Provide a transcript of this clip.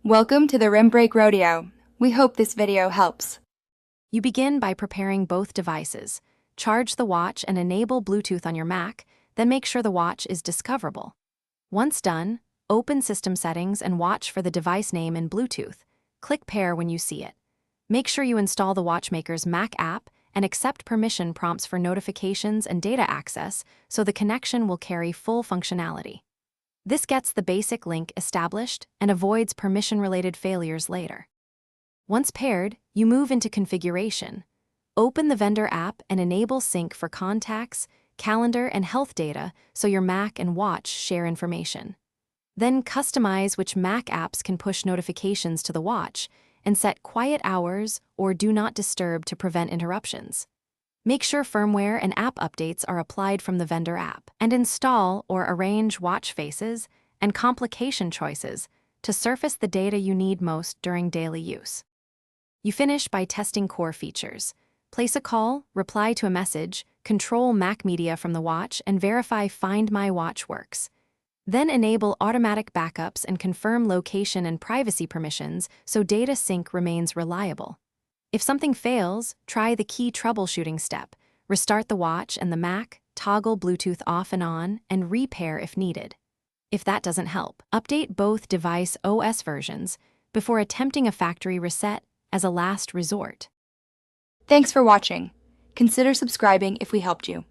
Welcome to the Rim Break Rodeo. We hope this video helps. You begin by preparing both devices. Charge the watch and enable Bluetooth on your Mac, then make sure the watch is discoverable. Once done, open System Settings and watch for the device name in Bluetooth. Click Pair when you see it. Make sure you install the watchmaker's Mac app and accept permission prompts for notifications and data access so the connection will carry full functionality. This gets the basic link established and avoids permission-related failures later. Once paired, you move into configuration. Open the vendor app and enable sync for contacts, calendar, and health data so your Mac and watch share information. Then customize which Mac apps can push notifications to the watch and set quiet hours or do not disturb to prevent interruptions. Make sure firmware and app updates are applied from the vendor app, and install or arrange watch faces and complication choices to surface the data you need most during daily use. You finish by testing core features. Place a call, reply to a message, control Mac media from the watch, and verify Find My Watch works. Then enable automatic backups and confirm location and privacy permissions so data sync remains reliable. If something fails, try the key troubleshooting step. Restart the watch and the Mac, toggle Bluetooth off and on, and repair if needed. If that doesn't help, update both device OS versions before attempting a factory reset as a last resort. Thanks for watching. Consider subscribing if we helped you.